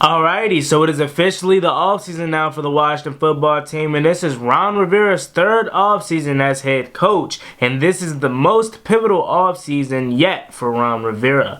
Alrighty, so it is officially the offseason now for the Washington football team, and this is Ron Rivera's third offseason as head coach, and this is the most pivotal offseason yet for Ron Rivera.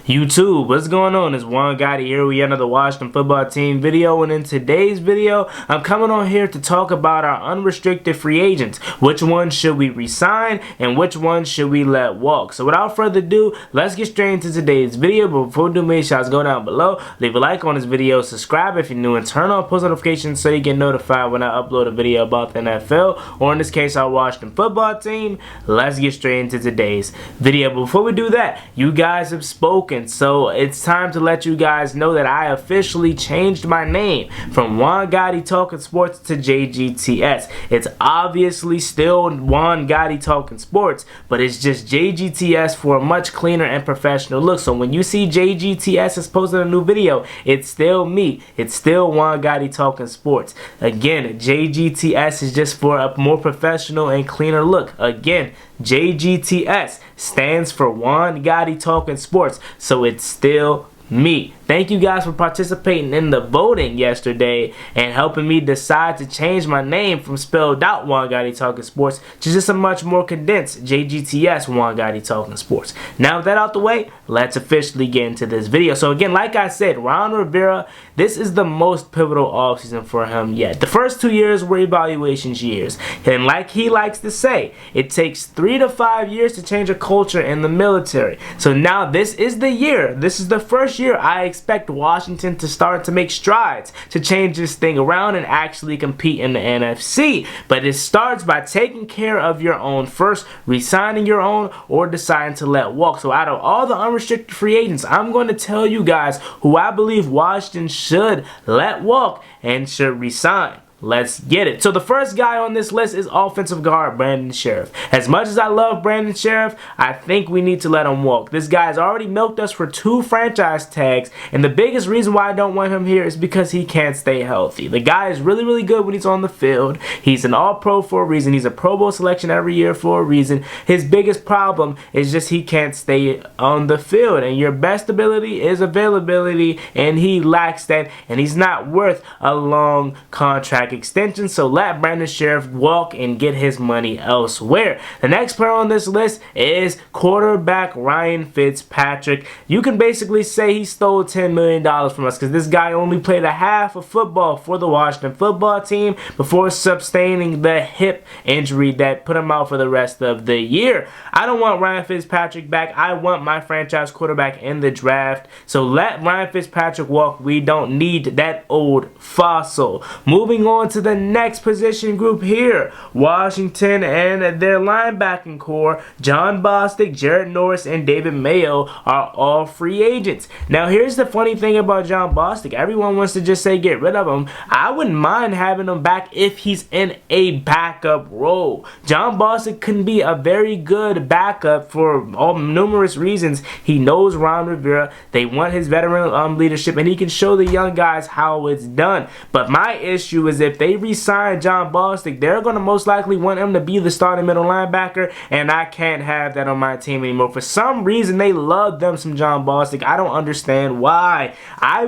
YouTube, what's going on? It's Juan Gotti here. We enter the Washington football team video, and in today's video, I'm coming on here to talk about our unrestricted free agents. Which ones should we resign and which ones should we let walk? So without further ado, let's get straight into today's video. But before we do, make sure you go down below, leave a like on this video, subscribe if you're new, and turn on post notifications so you get notified when I upload a video about the NFL, or in this case, our Washington football team. Let's get straight into today's video. But before we do that, you guys have spoken. So it's time to let you guys know that I officially changed my name from Juan Gotti Talking Sports to JGTS. It's obviously still Juan Gotti Talking Sports, but it's just JGTS for a much cleaner and professional look. So when you see JGTS is posting a new video, it's still me. It's still Juan Gotti Talking Sports. Again, JGTS is just for a more professional and cleaner look. Again, JGTS stands for Juan Gotti Talking Sports, so it's still me. Thank you guys for participating in the voting yesterday and helping me decide to change my name from spelled out Juan Gotti Talking Sports to just a much more condensed JGTS Juan Gotti Talking Sports. Now with that out the way, let's officially get into this video. So again, like I said, Ron Rivera, this is the most pivotal offseason for him yet. The first 2 years were evaluations years. And like he likes to say, it takes 3 to 5 years to change a culture in the military. So now this is the year. This is the first year I expect Washington to start to make strides to change this thing around and actually compete in the NFC. But it starts by taking care of your own first, resigning your own, or deciding to let walk. So out of all the unrestricted free agents, I'm going to tell you guys who I believe Washington should let walk and should resign. Let's get it. So the first guy on this list is offensive guard Brandon Sheriff. As much as I love Brandon Sheriff, I think we need to let him walk. This guy's already milked us for 2 franchise tags, and the biggest reason why I don't want him here is because he can't stay healthy. The guy is really, really good when he's on the field. He's an all-pro for a reason. He's a Pro Bowl selection every year for a reason. His biggest problem is just he can't stay on the field, and your best ability is availability, and he lacks that, and he's not worth a long contract extension. So let Brandon Sheriff walk and get his money elsewhere. The next player on this list is quarterback Ryan Fitzpatrick. You can basically say he stole $10 million from us because this guy only played a half of football for the Washington football team before sustaining the hip injury that put him out for the rest of the year. I don't want Ryan Fitzpatrick back. I want my franchise quarterback in the draft. So let Ryan Fitzpatrick walk. We don't need that old fossil. Moving on to the next position group here, Washington and their linebacking core, Jon Bostic, Jared Norris, and David Mayo are all free agents. Now here's the funny thing about Jon Bostic. Everyone wants to just say get rid of him. I wouldn't mind having him back if he's in a backup role. Jon Bostic can be a very good backup for numerous reasons. He knows Ron Rivera. They want his veteran leadership, and he can show the young guys how it's done. But my issue is if they re-sign Jon Bostic, they're going to most likely want him to be the starting middle linebacker, and I can't have that on my team anymore. For some reason, they love them some Jon Bostic. I don't understand why. I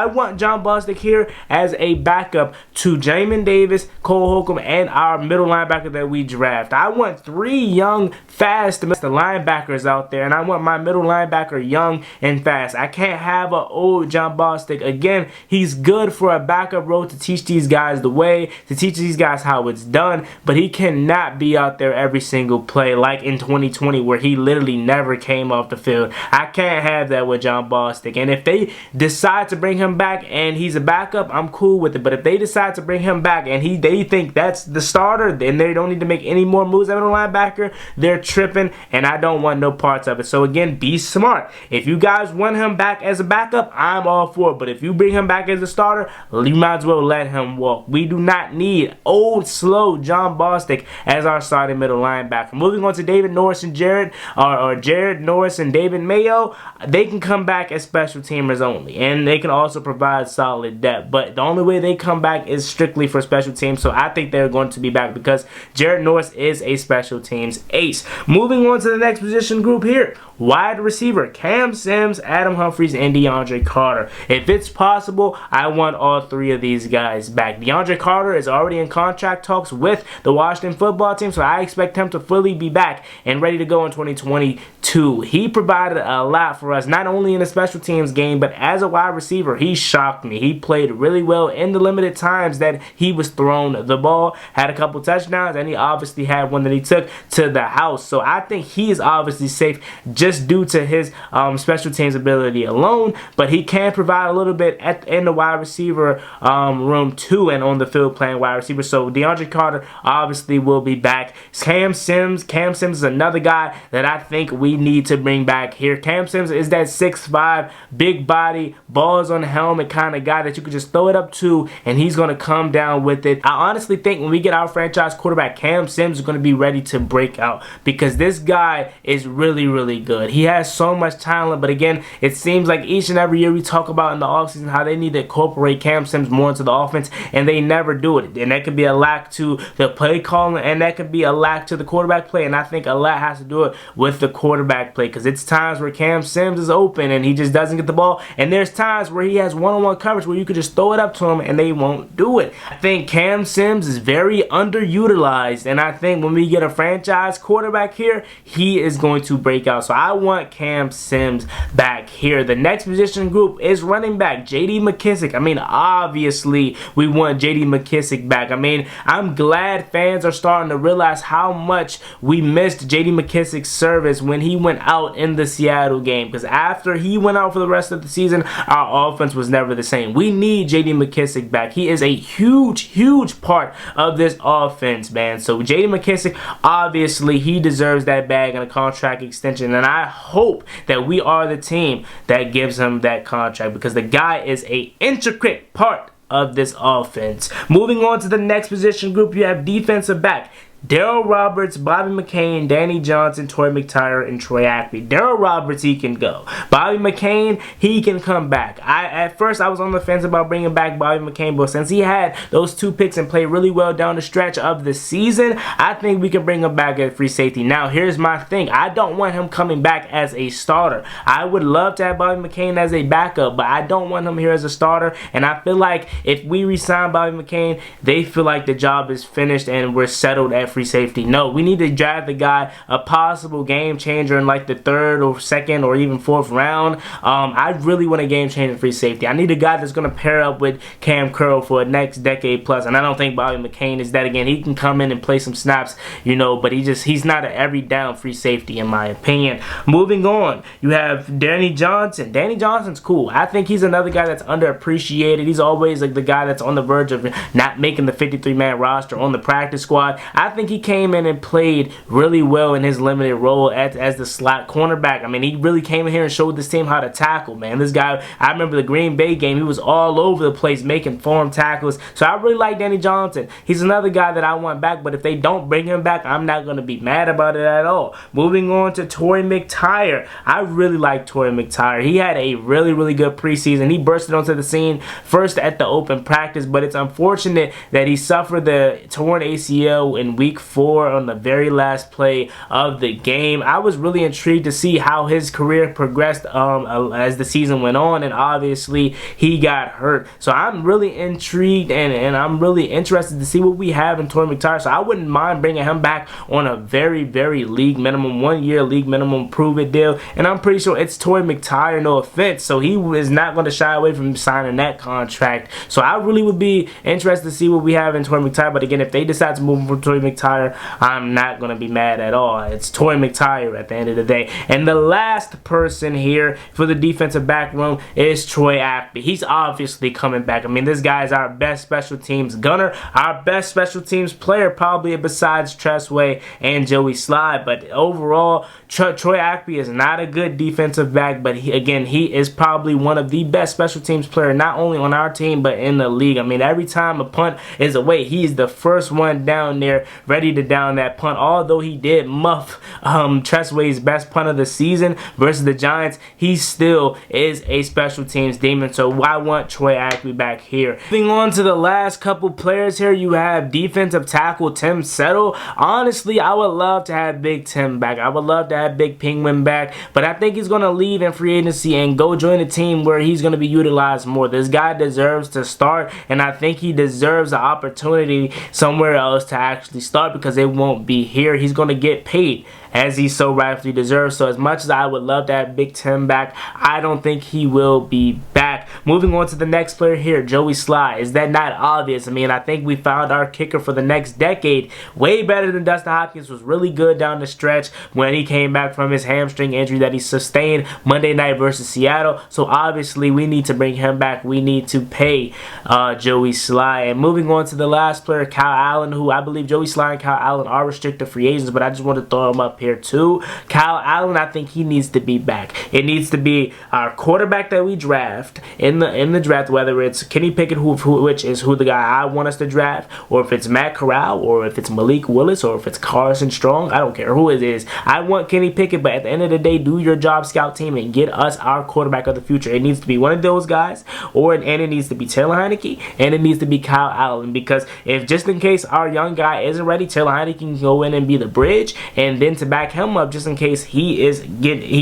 want Jon Bostic here as a backup to Jamin Davis, Cole Holcomb, and our middle linebacker that we draft. I want 3 young, fast linebackers out there, and I want my middle linebacker young and fast. I can't have an old Jon Bostic. Again, he's good for a backup role to teach these guys the way, to teach these guys how it's done, but he cannot be out there every single play like in 2020 where he literally never came off the field. I can't have that with Jon Bostic. And if they decide to bring him back and he's a backup, I'm cool with it. But if they decide to bring him back and they think that's the starter, then they don't need to make any more moves at middle linebacker, they're tripping, and I don't want no parts of it. So again, be smart. If you guys want him back as a backup, I'm all for it. But if you bring him back as a starter, you might as well let him walk. We do not need old, slow John Bostic as our starting middle linebacker. Moving on to David Norris and Jared Norris and David Mayo, they can come back as special teamers only, and they can also provide solid depth. But the only way they come back is strictly for special teams, so I think they're going to be back because Jared Norris is a special teams ace. Moving on to the next position group here. Wide receiver, Cam Sims, Adam Humphries, and DeAndre Carter. If it's possible, I want all three of these guys back. DeAndre Carter is already in contract talks with the Washington football team, so I expect him to fully be back and ready to go in 2022. He provided a lot for us, not only in the special teams game, but as a wide receiver, he shocked me. He played really well in the limited times that he was thrown the ball, had a couple touchdowns, and he obviously had one that he took to the house. So I think he is obviously safe just due to his special teams ability alone, but he can provide a little bit in the wide receiver room too, and on the field playing wide receiver. So DeAndre Carter obviously will be back. Cam Sims is another guy that I think we need to bring back here. Cam Sims is that 6'5", big body, balls on the helmet kind of guy that you could just throw it up to and he's going to come down with it. I honestly think when we get our franchise quarterback, Cam Sims is going to be ready to break out because this guy is really, really good. He has so much talent, but again, it seems like each and every year we talk about in the offseason how they need to incorporate Cam Sims more into the offense, and they never do it. And that could be a lack to the play calling, and that could be a lack to the quarterback play, and I think a lot has to do it with the quarterback play because it's times where Cam Sims is open and he just doesn't get the ball, and there's times where he has one-on-one coverage where you could just throw it up to him and they won't do it. I think Cam Sims is very underutilized, and I think when we get a franchise quarterback here, he is going to break out. So I want Cam Sims back here. The next position group is running back, J.D. McKissick. I mean, obviously, we want J.D. McKissick back. I mean, I'm glad fans are starting to realize how much we missed J.D. McKissick's service when he went out in the Seattle game, because after he went out for the rest of the season, our offense was never the same. We need J.D. McKissick back. He is a huge, huge part of this offense, man. So J.D. McKissick, obviously, he deserves that bag and a contract extension, and I hope that we are the team that gives him that contract because the guy is an intricate part of this offense. Moving on to the next position group, you have defensive back. Darryl Roberts, Bobby McCain, Danny Johnson, Torrey McTyer, and Troy Ackley. Darryl Roberts, he can go. Bobby McCain, he can come back. At first, I was on the fence about bringing back Bobby McCain, but since he had those 2 picks and played really well down the stretch of the season, I think we can bring him back at free safety. Now, here's my thing. I don't want him coming back as a starter. I would love to have Bobby McCain as a backup, but I don't want him here as a starter, and I feel like if we re-sign Bobby McCain, they feel like the job is finished and we're settled at free safety. No, we need to draft the guy, a possible game changer in like the 3rd or 2nd or even 4th round. I really want a game changer free safety. I need a guy that's going to pair up with Cam Curl for the next decade plus, and I don't think Bobby McCain is that. Again, he can come in and play some snaps, you know, but he's not an every down free safety in my opinion. Moving on, you have Danny Johnson. Danny Johnson's cool. I think he's another guy that's underappreciated. He's always like the guy that's on the verge of not making the 53-man roster on the practice squad. I think he came in and played really well in his limited role as the slot cornerback. I mean, he really came in here and showed this team how to tackle, man. This guy, I remember the Green Bay game, he was all over the place making form tackles. So I really like Danny Johnson. He's another guy that I want back, but if they don't bring him back, I'm not going to be mad about it at all. Moving on to Torrey McTyer. I really like Torrey McTyer. He had a really, really good preseason. He bursted onto the scene first at the open practice, but it's unfortunate that he suffered the torn ACL in week 4 on the very last play of the game. I was really intrigued to see how his career progressed as the season went on, and obviously he got hurt. So I'm really intrigued and I'm really interested to see what we have in Torrey McTyer. So I wouldn't mind bringing him back on a very, very league minimum, 1-year league minimum prove-it deal, and I'm pretty sure it's Torrey McTyer, no offense, so he is not going to shy away from signing that contract. So I really would be interested to see what we have in Torrey McTyer, but again, if they decide to move him from Torrey McTyer, McTire, I'm not going to be mad at all. It's Toy McTire at the end of the day. And the last person here for the defensive back room is Troy Apke. He's obviously coming back. I mean, this guy is our best special teams gunner, our best special teams player, probably besides Tressway and Joey Slye. But overall, Troy Apke is not a good defensive back, but he is probably one of the best special teams player, not only on our team, but in the league. I mean, every time a punt is away, he's the first one down there ready to down that punt. Although he did muff Tressway's best punt of the season versus the Giants, he still is a special teams demon. So I want Troy Apke back here. Moving on to the last couple players here, you have defensive tackle Tim Settle. Honestly, I would love to have Big Tim back. I would love to have Big Penguin back, but I think he's going to leave in free agency and go join a team where he's going to be utilized more. This guy deserves to start, and I think he deserves an opportunity somewhere else to actually start because it won't be here. He's going to get paid as he so rightfully deserves. So as much as I would love to have Big Tim back, I don't think he will be back. Moving on to the next player here, Joey Slye. Is that not obvious? I mean, I think we found our kicker for the next decade. Way better than Dustin Hopkins. Was really good down the stretch when he came back from his hamstring injury that he sustained Monday night versus Seattle. So obviously we need to bring him back. We need to pay Joey Slye. And moving on to the last player, Kyle Allen, who I believe Joey Slye and Kyle Allen are restricted free agents, but I just want to throw him up here too. Kyle Allen, I think he needs to be back. It needs to be our quarterback that we draft in the draft, whether it's Kenny Pickett, which is who the guy I want us to draft, or if it's Matt Corral, or if it's Malik Willis, or if it's Carson Strong. I don't care who it is. I want Kenny Pickett, but at the end of the day, do your job, scout team, and get us our quarterback of the future. It needs to be one of those guys, and it needs to be Taylor Heinicke, and it needs to be Kyle Allen, because if just in case our young guy isn't ready, Taylor Heinicke can go in and be the bridge, and then to back him up just in case he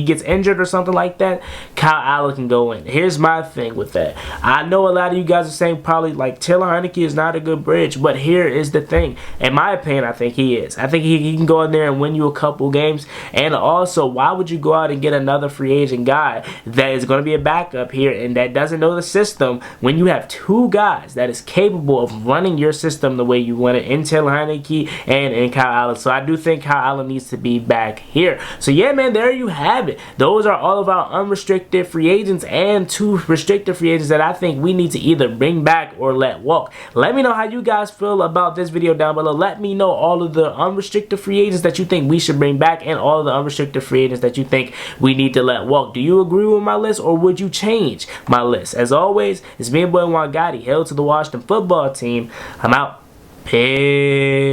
gets injured or something like that, Kyle Allen can go in. Here's my thing with that. I know a lot of you guys are saying probably like Taylor Heinicke is not a good bridge, but here is the thing. In my opinion, I think he is. I think he can go in there and win you a couple games. And also, why would you go out and get another free agent guy that is going to be a backup here and that doesn't know the system when you have two guys that is capable of running your system the way you want it in Taylor Heinicke and in Kyle Allen? So I do think Kyle Allen needs to be back here. So yeah, man, there you have it. Those are all of our unrestricted free agents and two restricted free agents that I think we need to either bring back or let walk. Let me know how you guys feel about this video down below. Let me know all of the unrestricted free agents that you think we should bring back and all of the unrestricted free agents that you think we need to let walk. Do you agree with my list or would you change my list? As always, it's me and boy Juan Gotti. Hail to the Washington football team. I'm out. Peace.